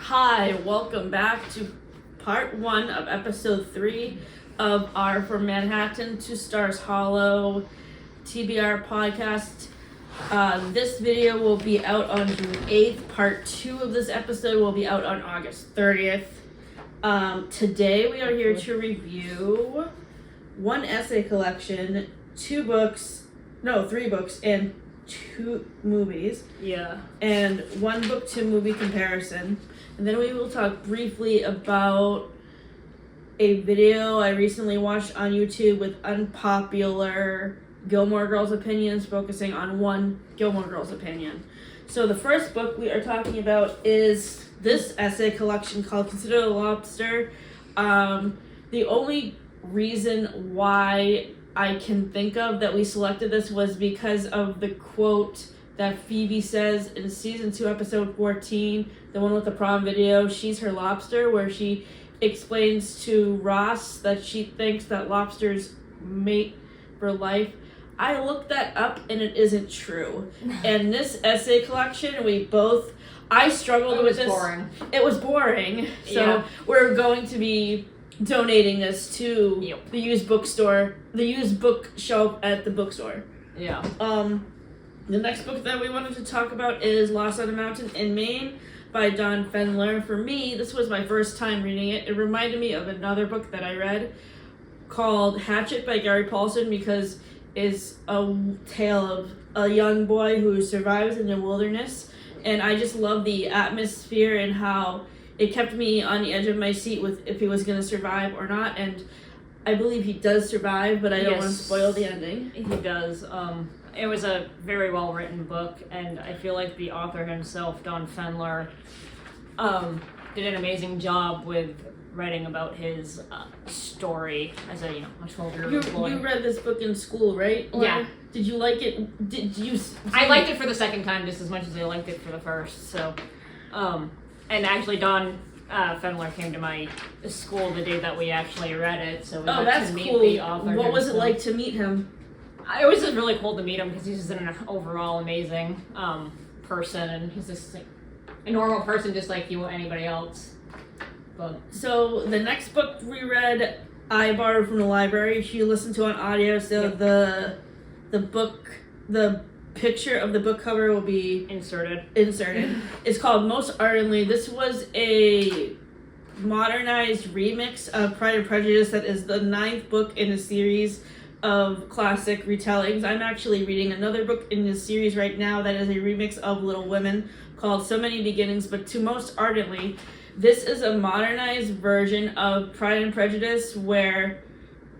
Hi, welcome back to part 1 of episode 3 of our From Manhattan to Stars Hollow TBR podcast. This video will be out on June 8th. Part 2 of this episode will be out on August 30th. Today we are here to review one essay collection, 3 books, and 2 movies. Yeah. And one book to movie comparison. And then we will talk briefly about a video I recently watched on YouTube with unpopular Gilmore Girls opinions, focusing on one Gilmore Girls opinion. So the first book we are talking about is this essay collection called Consider the Lobster. The only reason why I can think of that we selected this was because of the quote that Phoebe says in season 2, episode 14, the one with the prom video, She's Her Lobster, where she explains to Ross that she thinks that lobsters mate for life. I looked that up and it isn't true. And this essay collection, I struggled with this. Boring. It was boring. So yeah. We're going to be donating this to the used bookshelf at the bookstore. Yeah. The next book that we wanted to talk about is Lost on a Mountain in Maine by Don Fendler. For me, this was my first time reading it. It reminded me of another book that I read called Hatchet by Gary Paulson, because it's a tale of a young boy who survives in the wilderness. And I just love the atmosphere and how it kept me on the edge of my seat with if he was going to survive or not. And I believe he does survive, but I don't want to spoil the ending. He does. It was a very well-written book, and I feel like the author himself, Don Fendler, did an amazing job with writing about his story as a 12-year-old boy. You read this book in school, right? Or yeah. Did you like it? I liked it for the second time just as much as I liked it for the first. So, and actually, Don Fendler came to my school the day that we actually read it, so we got to meet the author. What was it like to meet him? It was just really cool to meet him because he's just an overall amazing person, and he's just like a normal person, just like you or anybody else. But so the next book we read, I borrowed from the library. She listened to on audio, so the picture of the book cover will be inserted. It's called Most Ardently. This was a modernized remix of Pride and Prejudice that is the 9th book in a series of classic retellings. I'm actually reading another book in this series right now that is a remix of Little Women called So Many Beginnings, but to Most Ardently, this is a modernized version of Pride and Prejudice where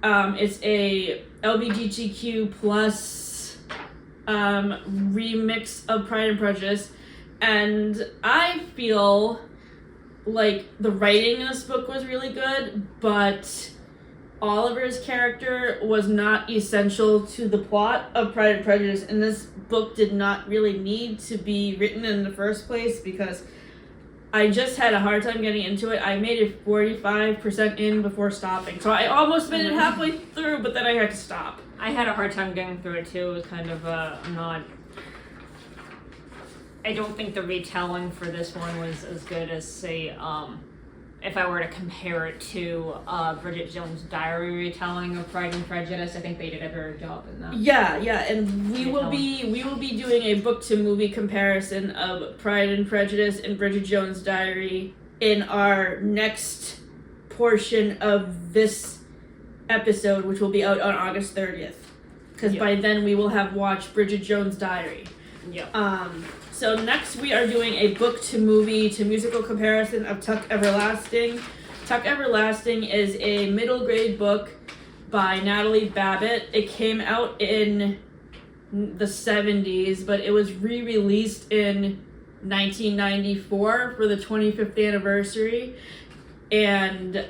it's a LGBTQ plus remix of Pride and Prejudice, and I feel like the writing in this book was really good, but Oliver's character was not essential to the plot of Pride and Prejudice, and this book did not really need to be written in the first place because I just had a hard time getting into it. I made it 45% in before stopping, so I almost made it halfway through, but then I had to stop. I had a hard time getting through it too. It was kind of I don't think the retelling for this one was as good as, say, if I were to compare it to Bridget Jones' Diary retelling of Pride and Prejudice. I think they did a better job in that. Yeah, and we will be doing a book to movie comparison of Pride and Prejudice and Bridget Jones' Diary in our next portion of this episode, which will be out on August 30th. Because by then we will have watched Bridget Jones' Diary. Yeah. So next we are doing a book to movie to musical comparison of Tuck Everlasting. Tuck Everlasting is a middle grade book by Natalie Babbitt. It came out in the 70s, but it was re-released in 1994 for the 25th anniversary. And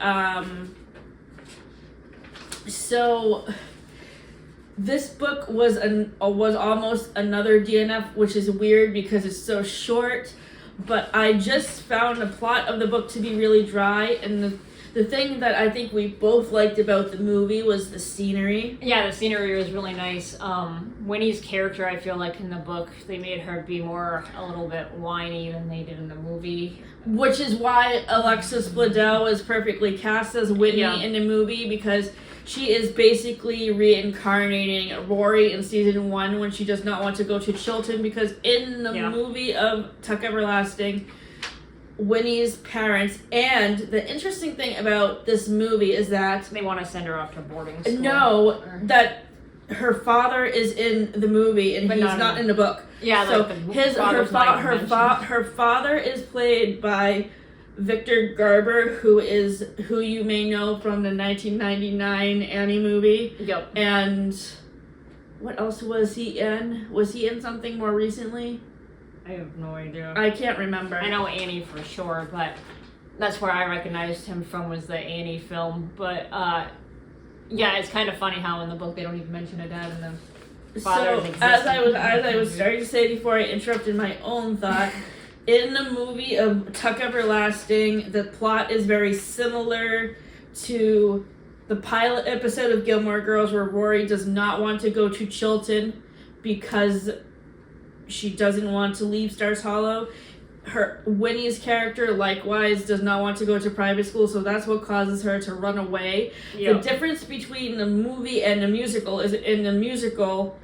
so this book was almost another DNF, which is weird because it's so short, but I just found the plot of the book to be really dry, and The thing that I think we both liked about the movie was the scenery. Yeah, the scenery was really nice. Winnie's character, I feel like in the book, they made her be a little bit whiny than they did in the movie. Which is why Alexis Bledel is perfectly cast as Winnie in the movie, because she is basically reincarnating Rory in season 1 when she does not want to go to Chilton, because in the movie of Tuck Everlasting, Winnie's parents, and the interesting thing about this movie is that they want to send her off to boarding school. No, that her father is in the movie and he's not in the book. Yeah, so like her father is played by Victor Garber, who you may know from the 1999 Annie movie. Yep. And what else was he in? Was he in something more recently? I have no idea. I can't remember. I know Annie for sure, but that's where I recognized him from, was the Annie film. But yeah, it's kind of funny how in the book they don't even mention a dad and the father's existence. As I was starting to say before I interrupted my own thought, in the movie of Tuck Everlasting, the plot is very similar to the pilot episode of Gilmore Girls, where Rory does not want to go to Chilton because she doesn't want to leave Stars Hollow. Winnie's character likewise does not want to go to private school, so that's what causes her to run away. Yep. The difference between the movie and the musical is, in the musical,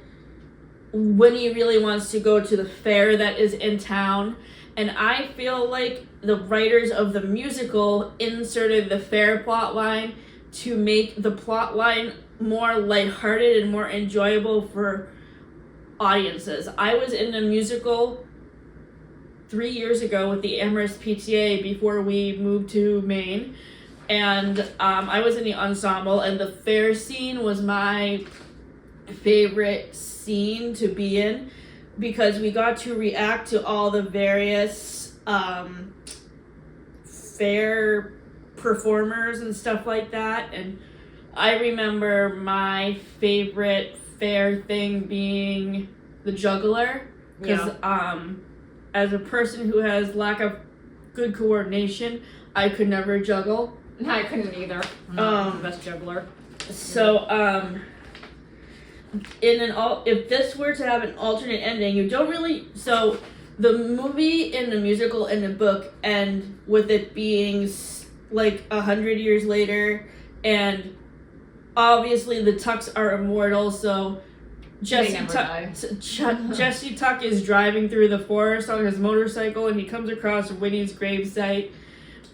Winnie really wants to go to the fair that is in town, and I feel like the writers of the musical inserted the fair plot line to make the plot line more lighthearted and more enjoyable for audiences. I was in a musical 3 years ago with the Amherst PTA before we moved to Maine, and I was in the ensemble, and the fair scene was my favorite scene to be in, because we got to react to all the various fair performers and stuff like that. And I remember my favorite fair thing being the juggler, because as a person who has lack of good coordination, I could never juggle. I couldn't either. I'm not the best juggler. So if this were to have an alternate ending, you don't really, so the movie and the musical and the book end with it being like 100 years later, and obviously the Tucks are immortal, so Jesse Tuck is driving through the forest on his motorcycle, and he comes across Winnie's gravesite,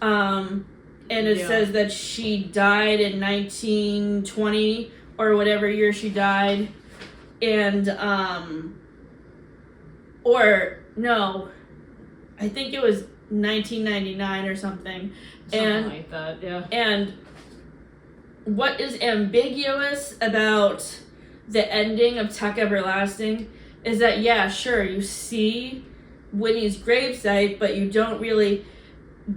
and it says that she died in 1920 or whatever year she died, and or no, I think it was 1999 or something. Something like that, yeah. And what is ambiguous about the ending of Tuck Everlasting is that, yeah, sure, you see Winnie's gravesite, but you don't really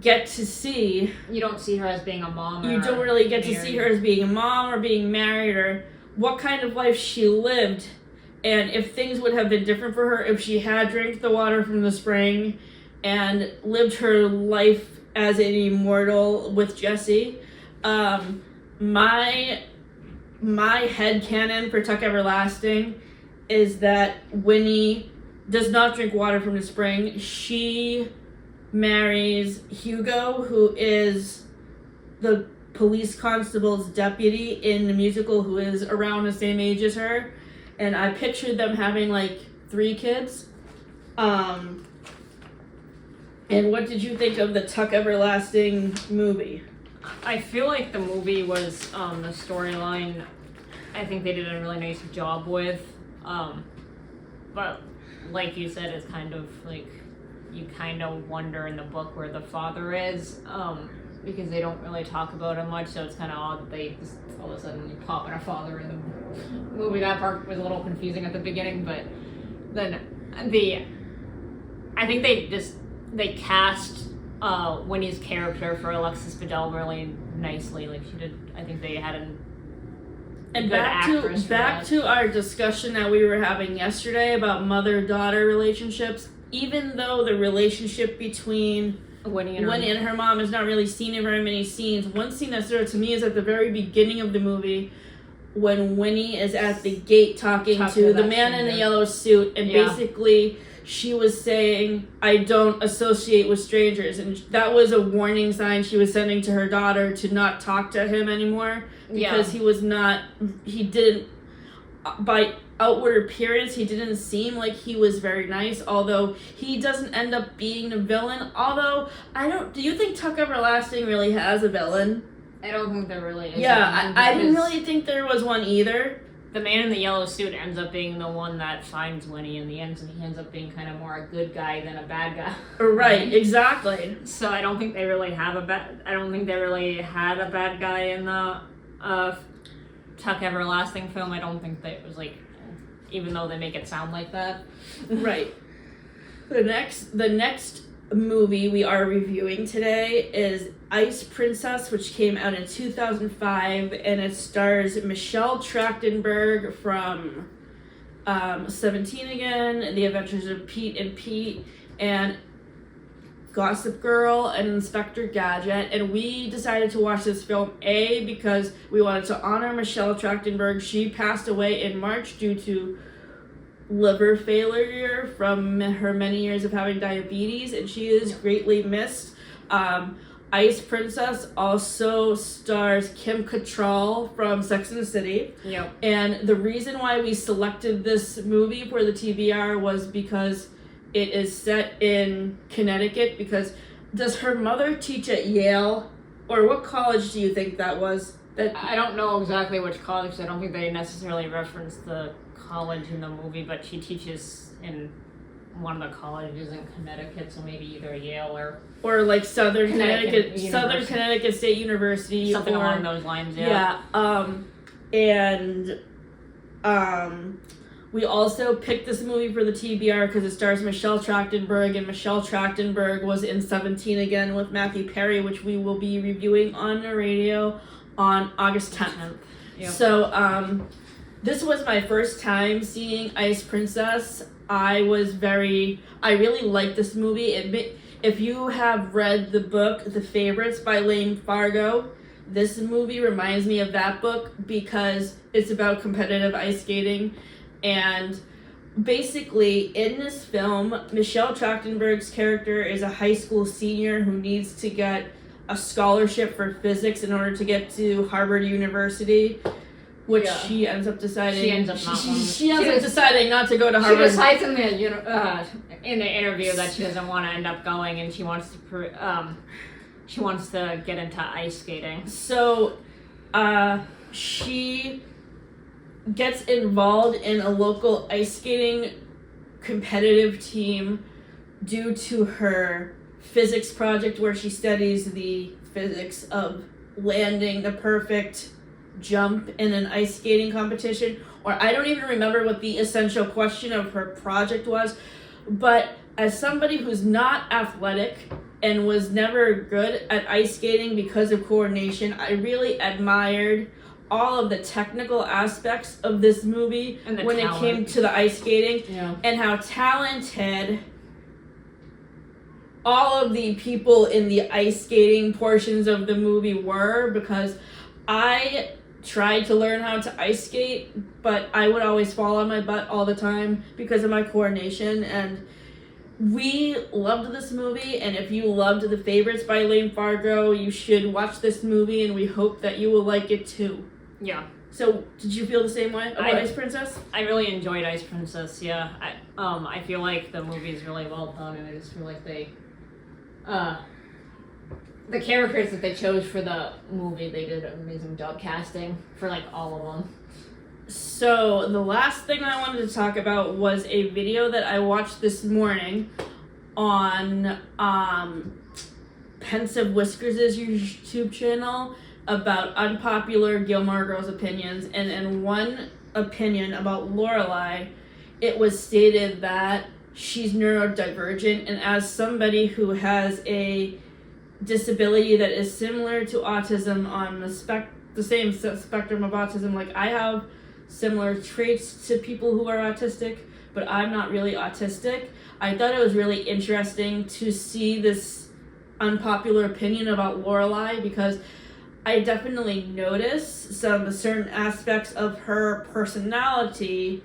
get to see... You don't see her as being a mom. You don't really get to see her as being a mom or being married, or what kind of life she lived, and if things would have been different for her if she had drank the water from the spring and lived her life as an immortal with Jesse. My headcanon for Tuck Everlasting is that Winnie does not drink water from the spring. She marries Hugo, who is the police constable's deputy in the musical, who is around the same age as her. And I pictured them having like 3 kids. And what did you think of the Tuck Everlasting movie? I feel like the movie was the storyline, I think they did a really nice job with. But like you said, it's kind of like you kind of wonder in the book where the father is, because they don't really talk about him much, so it's kind of odd that they just all of a sudden pop in a father in the movie. That part was a little confusing at the beginning, but then I think they cast Winnie's character for Alexis Bledel really nicely. Like she did, I think they had back to our discussion that we were having yesterday about mother-daughter relationships. Even though the relationship between Winnie and her mom is not really seen in very many scenes. One scene that stood out to me is at the very beginning of the movie when Winnie is at the gate talking to the man in the yellow suit, and basically she was saying, I don't associate with strangers, and that was a warning sign she was sending to her daughter to not talk to him anymore, because he didn't, by outward appearance, he didn't seem like he was very nice, although he doesn't end up being the villain. Although, do you think Tuck Everlasting really has a villain? I don't think there really is. Yeah, I didn't really think there was one either. The man in the yellow suit ends up being the one that finds Winnie in the end, and he ends up being kind of more a good guy than a bad guy. Right, exactly. So I don't think they really had a bad guy in the Tuck Everlasting film. I don't think that it was like, even though they make it sound like that. Right. The next movie we are reviewing today is Ice Princess, which came out in 2005, and it stars Michelle Trachtenberg from 17 again, The Adventures of Pete and Pete, and Gossip Girl, and Inspector Gadget. And we decided to watch this film because we wanted to honor Michelle Trachtenberg. She passed away in March due to liver failure from her many years of having diabetes, and she is greatly missed. Ice Princess also stars Kim Cattrall from Sex and the City. Yep. And the reason why we selected this movie for the TBR was because it is set in Connecticut. Because does her mother teach at Yale, or what college do you think that was? I don't know exactly which college. I don't think they necessarily referenced the college in the movie, but she teaches in one of the colleges in Connecticut, so maybe either Yale or like Southern Connecticut State University, something along those lines. We also picked this movie for the TBR because it stars Michelle Trachtenberg, and Michelle Trachtenberg was in 17 again with Matthew Perry, which we will be reviewing on the radio on August 10th. Yep. So this was my first time seeing Ice Princess. I really liked this movie. If you have read the book The Favorites by Lane Fargo, this movie reminds me of that book because it's about competitive ice skating. And basically, in this film, Michelle Trachtenberg's character is a high school senior who needs to get a scholarship for physics in order to get to Harvard University, which she ends up deciding. She ends up deciding not to go to Harvard. She decides in the interview that she doesn't want to end up going, and she wants to get into ice skating. So, she gets involved in a local ice skating competitive team due to her physics project, where she studies the physics of landing the perfect jump in an ice skating competition. Or I don't even remember what the essential question of her project was, but as somebody who's not athletic and was never good at ice skating because of coordination, I really admired all of the technical aspects of this movie when it came to the ice skating, and how talented all of the people in the ice skating portions of the movie were, because I tried to learn how to ice skate, but I would always fall on my butt all the time because of my coordination. And we loved this movie, and if you loved The Favorites by Lane Fargo, you should watch this movie, and we hope that you will like it too. Yeah. So, did you feel the same way about Ice Princess? I really enjoyed Ice Princess, yeah. I feel like the movie is really well done, and I just feel like they... the characters that they chose for the movie, they did an amazing job casting for, like, all of them. So, the last thing I wanted to talk about was a video that I watched this morning on Pensive Whiskers' YouTube channel about unpopular Gilmore Girls opinions. And in one opinion about Lorelai, it was stated that she's neurodivergent, and as somebody who has a disability that is similar to autism on the same spectrum of autism, like I have similar traits to people who are autistic, but I'm not really autistic. I thought it was really interesting to see this unpopular opinion about Lorelai, because I definitely notice some certain aspects of her personality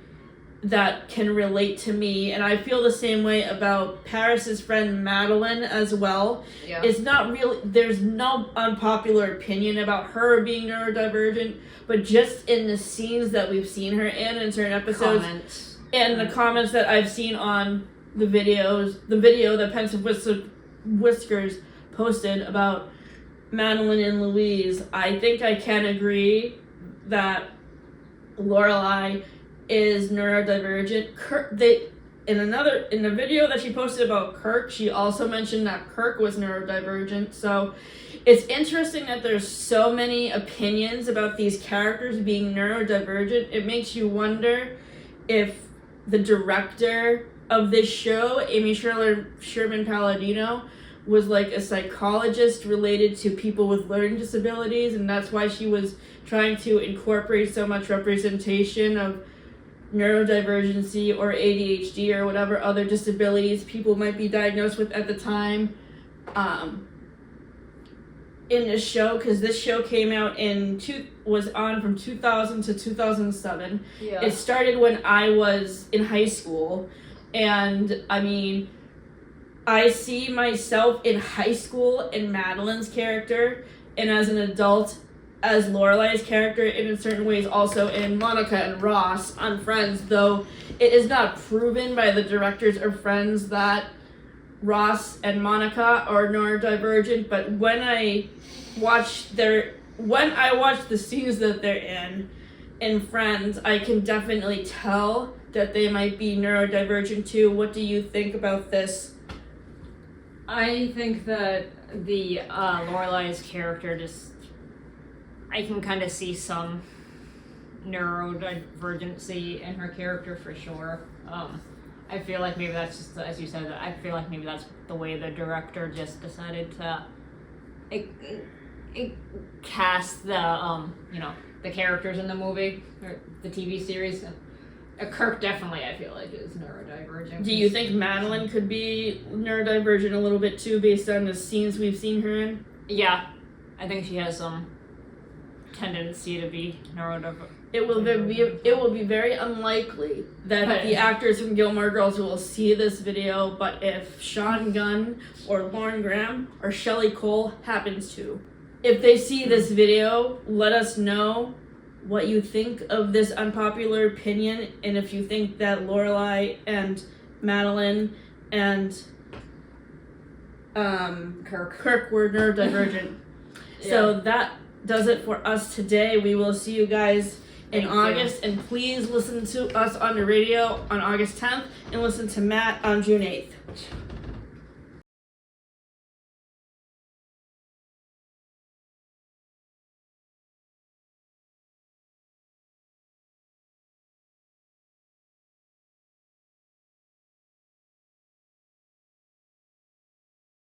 that can relate to me, and I feel the same way about Paris's friend Madeline as well. Yeah. It's not really, there's no unpopular opinion about her being neurodivergent, but just in the scenes that we've seen her in certain episodes, Comments. and the comments that I've seen on the video that Pensive Whiskers posted about Madeline and Louise, I think I can agree that Lorelai is neurodivergent. In the video that she posted about Kirk, she also mentioned that Kirk was neurodivergent. So it's interesting that there's so many opinions about these characters being neurodivergent. It makes you wonder if the director of this show, Amy Sherman Palladino, was like a psychologist related to people with learning disabilities, and that's why she was trying to incorporate so much representation of neurodivergency or ADHD or whatever other disabilities people might be diagnosed with at the time in this show, because this show came out was on from 2000 to 2007. Yeah. It started when I was in high school, and I mean, I see myself in high school in Madeline's character, and as an adult as Lorelai's character, and in certain ways also in Monica and Ross on Friends, though it is not proven by the directors of Friends that Ross and Monica are neurodivergent, but when I watch the scenes that they're in Friends, I can definitely tell that they might be neurodivergent too. What do you think about this? I think that the Lorelai's character I can kind of see some neurodivergency in her character for sure. I feel like maybe that's just, as you said, I feel like maybe that's the way the director just decided to cast the the characters in the movie or the TV series. Kirk definitely, I feel like, is neurodivergent. Do you think Madeline could be neurodivergent a little bit too, based on the scenes we've seen her in? Yeah, I think she has some tendency to be neurodivergent. It will be very unlikely that the actors from Gilmore Girls will see this video, but if Sean Gunn or Lauren Graham or Shelley Cole happens to, if they see this video, let us know what you think of this unpopular opinion, and if you think that Lorelai and Madeline and Kirk were neurodivergent. Yeah. So that does it for us today. We will see you guys in August, and please listen to us on the radio on August 10th and listen to Matt on June 8th.